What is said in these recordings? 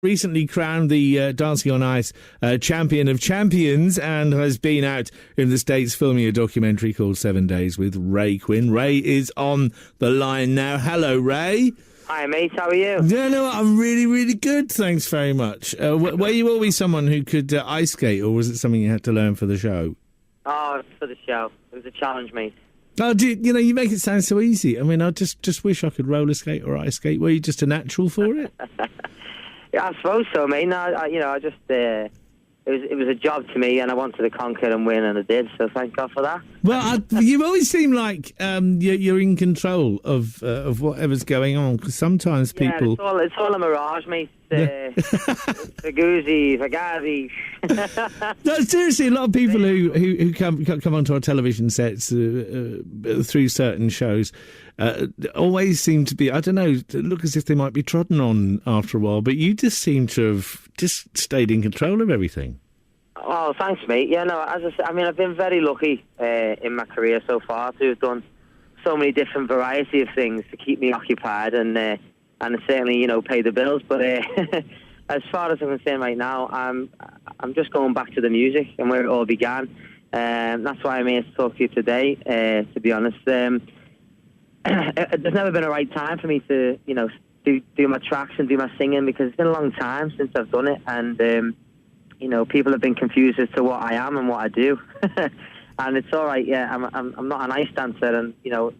recently crowned the Dancing on Ice champion of champions and has been out in the States filming a documentary called 7 Days with Ray Quinn. Ray is on the line now. Hello, Ray. Hi, mate. How are you? Yeah, no, I'm really, really good. Thanks very much. Were you always someone who could ice skate, or was it something you had to learn for the show? Oh, for the show. It was a challenge, mate. Oh, you make it sound so easy. I mean, I just wish I could roller skate or ice skate. Were you just a natural for it? Yeah, I suppose so, mate. No, I just it was a job to me, and I wanted to conquer and win, and I did. So thank God for that. Well, you always seem like you're in control of whatever's going on, because sometimes people. Yeah, it's all a mirage, mate. Faguzzi, Fagazi. No, seriously, a lot of people who come onto our television sets through certain shows always seem to be, I don't know, look as if they might be trodden on after a while, but you just seem to have just stayed in control of everything. Oh, thanks, mate. Yeah, no, as I said, I mean, I've been very lucky in my career so far to have done so many different variety of things to keep me occupied and certainly, pay the bills. But as far as I'm concerned right now, I'm just going back to the music and where it all began. That's why I'm here to talk to you today, to be honest. There's never been a right time for me to, do my tracks and do my singing, because it's been a long time since I've done it. And, people have been confused as to what I am and what I do. And it's all right, yeah, I'm not an ice dancer, and, it was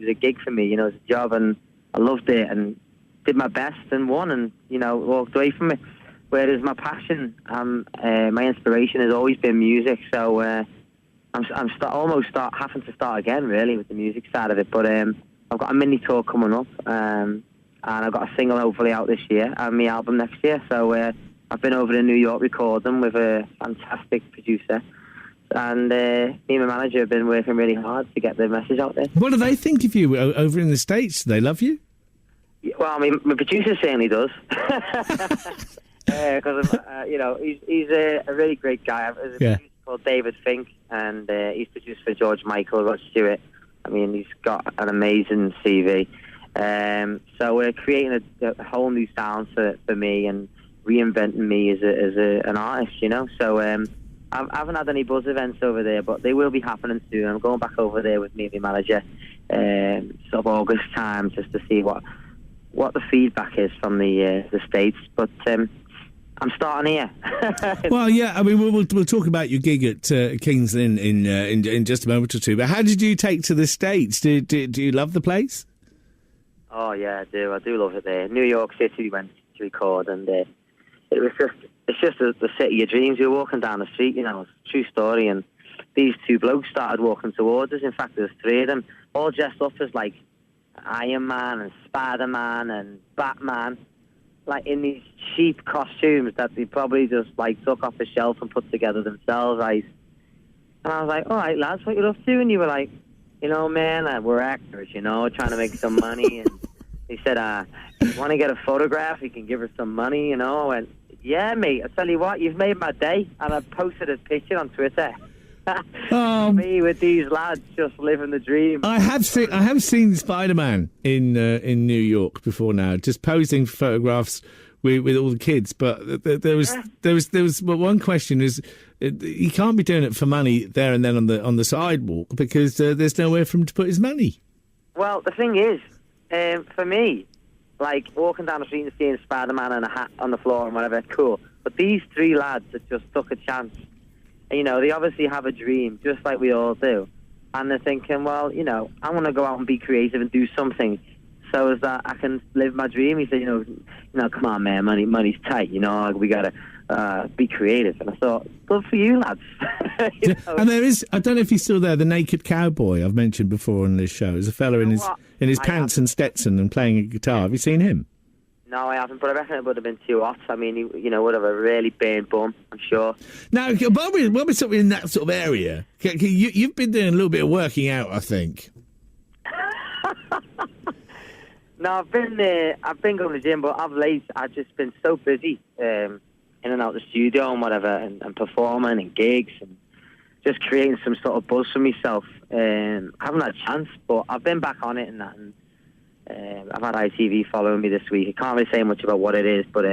a gig for me, it was a job, and I loved it, and did my best and won, and walked away from it. Whereas my passion, my inspiration has always been music. So I'm almost having to start again, really, with the music side of it. But I've got a mini tour coming up, and I've got a single hopefully out this year, and my album next year. So I've been over in New York recording with a fantastic producer. And me and my manager have been working really hard to get the message out there. What do they think of you over in the States? Do they love you? Well, I mean, my producer certainly does. Because, he's a really great guy. There's a producer called David Fink, and he's produced for George Michael, Rod Stewart. I mean, he's got an amazing CV. So we're creating a whole new sound for me and reinventing me as an artist, So I haven't had any buzz events over there, but they will be happening soon. I'm going back over there with me and my manager sort of August time, just to see what the feedback is from the States. But I'm starting here. Well, yeah, I mean, we'll talk about your gig at King's Lynn in just a moment or two. But how did you take to the States? Do you love the place? Oh yeah, I do. I do love it there. New York City, we went to record, and it's just the city of dreams. You're walking down the street, it's a true story. And these two blokes started walking towards us. In fact, there's three of them, all dressed up as like Iron Man and Spider-Man and Batman, like in these cheap costumes that they probably just like took off the shelf and put together themselves, right? And I was like, all right, lads, what you up to? And you were like, man, we're actors, trying to make some money. And he said, you want to get a photograph? You can give us some money, I went, yeah, mate, I tell you what, you've made my day. And I posted a picture on Twitter. Me with these lads just living the dream. I have seen Spider-Man in New York before now, just posing for photographs with all the kids. But there was one question is he can't be doing it for money there and then on the sidewalk, because there's nowhere for him to put his money. Well, the thing is, for me, like walking down the street and seeing Spider-Man and a hat on the floor and whatever, cool. But these three lads that just took a chance. They obviously have a dream, just like we all do. And they're thinking, well, I want to go out and be creative and do something so as that I can live my dream. He said, come on, man, money's tight, we got to be creative. And I thought, good for you, lads. And there is, I don't know if he's still there, the Naked Cowboy I've mentioned before on this show. There's a fella in his pants and Stetson and playing a guitar. Have you seen him? No, I haven't, but I reckon it would have been too hot. I mean, he would have a really burned bum, I'm sure. Now, when we're sort of in that sort of area, you've been doing a little bit of working out, I think. No, I've been going to the gym, but of late I've just been so busy in and out the studio and whatever, and performing and gigs and just creating some sort of buzz for myself. I haven't had a chance, but I've been back on it and that. And I've had ITV following me this week. I can't really say much about what it is, but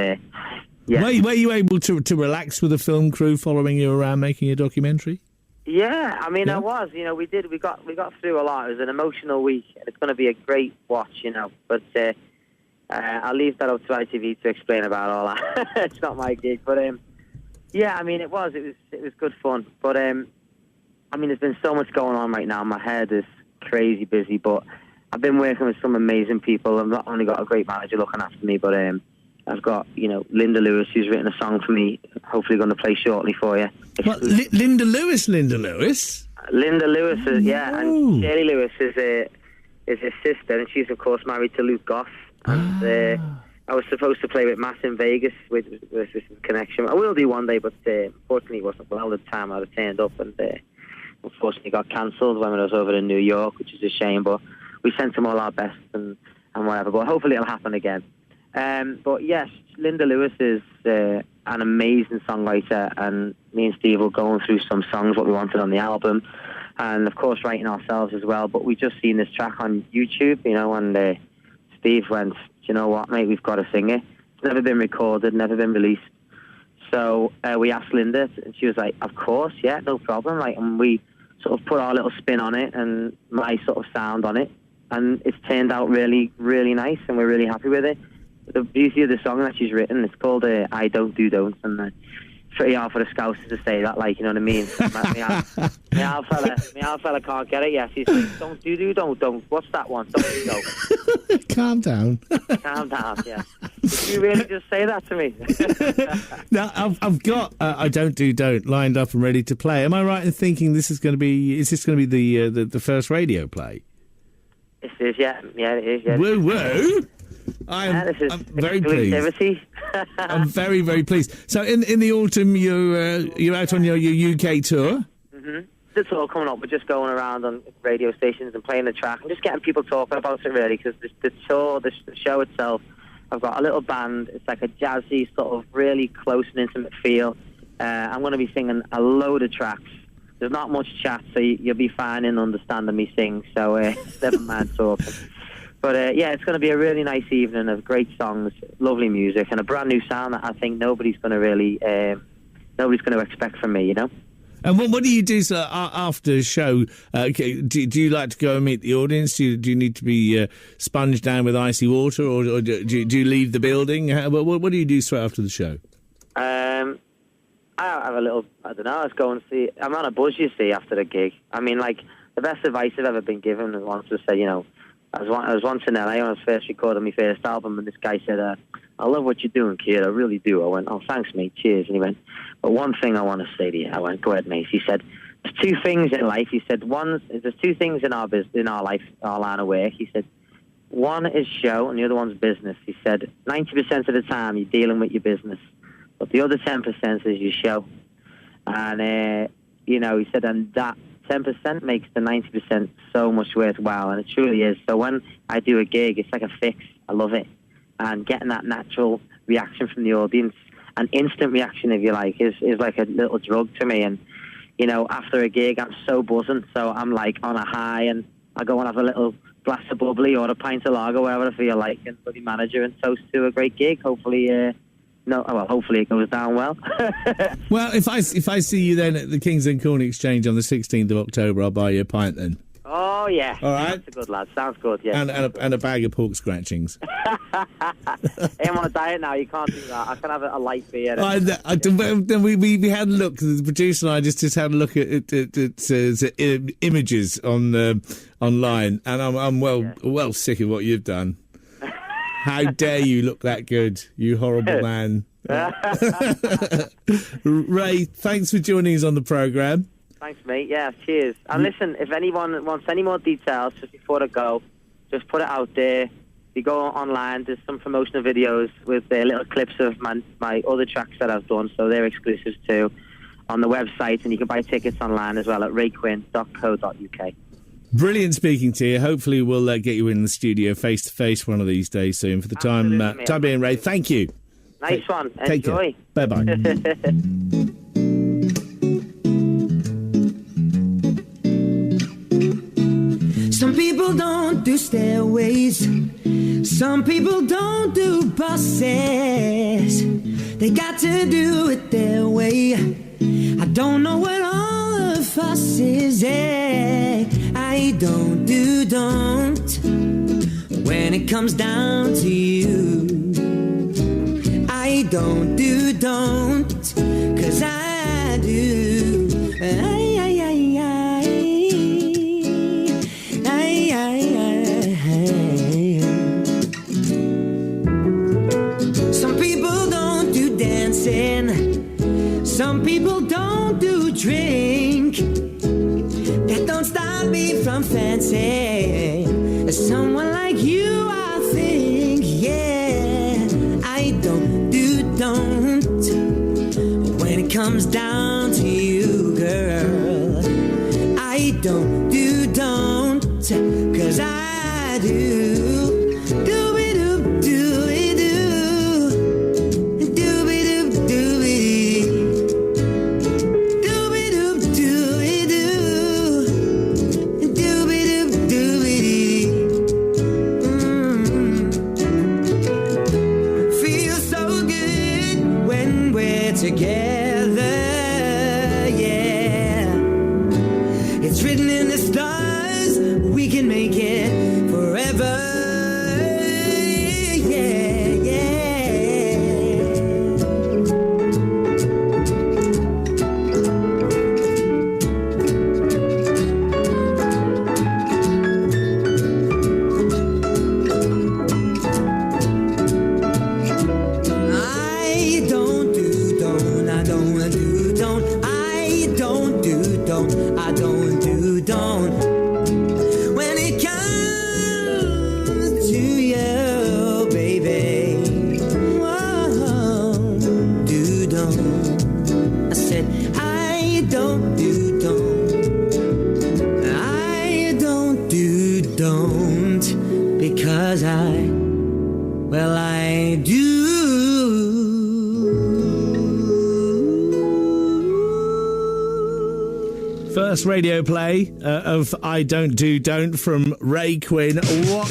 Yeah. Were you able to relax with the film crew following you around making a documentary? Yeah, I mean, I was. You know, we got through a lot. It was an emotional week, and it's going to be a great watch. You know, but I'll leave that up to ITV to explain about all that. It's not my gig, but yeah, I mean, it was good fun. But I mean, there's been so much going on right now. My head is crazy busy, but I've been working with some amazing people. I've not only got a great manager looking after me, but I've got, you know, Linda Lewis, who's written a song for me, hopefully going to play shortly for you. What, Linda Lewis? Linda Lewis is, yeah, and Shirley Lewis is his sister, and she's, of course, married to Luke Goss. And I was supposed to play with Matt in Vegas with this connection. I will do one day, but unfortunately it wasn't well at the time. I'd have turned up, and unfortunately got cancelled when I was over in New York, which is a shame, but we sent them all our best and whatever, but hopefully it'll happen again. But yes, Linda Lewis is an amazing songwriter, and me and Steve were going through some songs, what we wanted on the album, and of course writing ourselves as well. But we just seen this track on YouTube, you know, and Steve went, "Do you know what, mate, we've got to sing it. It's never been recorded, never been released." So we asked Linda, and she was like, "Of course, yeah, no problem." Like, and we sort of put our little spin on it and my sort of sound on it, and it's turned out really, really nice, and we're really happy with it. The beauty of the song that she's written, it's called I Don't Do Don't, and it's pretty hard for the Scousers to say that, like, you know what I mean? My old fella can't get it yet. He's like, don't do don't. What's that one? Don't do don't. Calm down. Calm down, yeah. Did you really just say that to me? Now, I've got I Don't Do Don't lined up and ready to play. Am I right in thinking is this going to be the first radio play? It is, yeah. Yeah, it is, yeah. Woo woo! I'm very pleased. I'm very, very pleased. So in the autumn, you're out on your UK tour. Mm-hmm. The tour coming up. We're just going around on radio stations and playing the track and just getting people talking about it, really, because the tour, the show itself, I've got a little band. It's like a jazzy sort of really close and intimate feel. I'm going to be singing a load of tracks. There's not much chat, so you'll be fine in understanding me sing. So never mind talking. But yeah, it's going to be a really nice evening of great songs, lovely music, and a brand new sound that I think nobody's going to expect from me, you know. And what do you do after the show? Do you like to go and meet the audience? Do you need to be sponged down with icy water, or do you leave the building? What do you do straight after the show? I have a little, I don't know, let's go and see. I'm on a buzz, you see, after the gig. I mean, like, the best advice I've ever been given is once to say, you know, I was once in LA when I was first recording my first album, and this guy said, "I love what you're doing, kid. I really do." I went, "Oh, thanks, mate. Cheers." And he went, "But one thing I want to say to you." I went, "Go ahead, mate." He said, "There's two things in life." He said, "There's two things in our business, in our life, our line of work." He said, "One is show, and the other one's business." He said, 90% of the time you're dealing with your business, but the other 10% is your show." And you know, he said, and that 10% makes the 90% so much worthwhile, and it truly is. So when I do a gig, it's like a fix. I love it. And getting that natural reaction from the audience, an instant reaction, if you like, is like a little drug to me. And, you know, after a gig, I'm so buzzing. So I'm like on a high, and I go and have a little glass of bubbly or a pint of lager, whatever I feel like, and bloody manager and toast to a great gig. Hopefully, hopefully it goes down well. Well, if I see you then at the Kings and Corn Exchange on the 16th of October, I'll buy you a pint then. Oh, yeah. All right. That's a good lad. Sounds good, yeah. And a bag of pork scratchings. I'm on a diet now. You can't do that. I can have a light beer. We had a look. The producer and I just had a look at images on online, and I'm well sick of what you've done. How dare you look that good, you horrible man. Ray, thanks for joining us on the programme. Thanks, mate. Yeah, cheers. And listen, if anyone wants any more details, just before I go, just put it out there. If you go online, there's some promotional videos with little clips of my other tracks that I've done, so they're exclusives too, on the website, and you can buy tickets online as well at rayquinn.co.uk. Brilliant speaking to you. Hopefully we'll get you in the studio face to face one of these days soon. For the time being, Ray, thank you. Nice one. Take Enjoy. Care. Bye-bye. Some people don't do stairways. Some people don't do buses. They got to do it their way. I don't know what all the fuss is. I don't when it comes down to you. I don't 'cause I do. Some people don't do dancing. Some people don't do drink. That don't stop me from fancying someone like you, I think. Yeah, I don't when it comes down to you, girl. I don't 'cause I do. Together, yeah. It's written in the stars, we can make it forever. Yeah, yeah. I don't when it comes to you, baby. Whoa, don't. I said I don't I don't because I do. First radio play of I Don't from Ray Quinn. What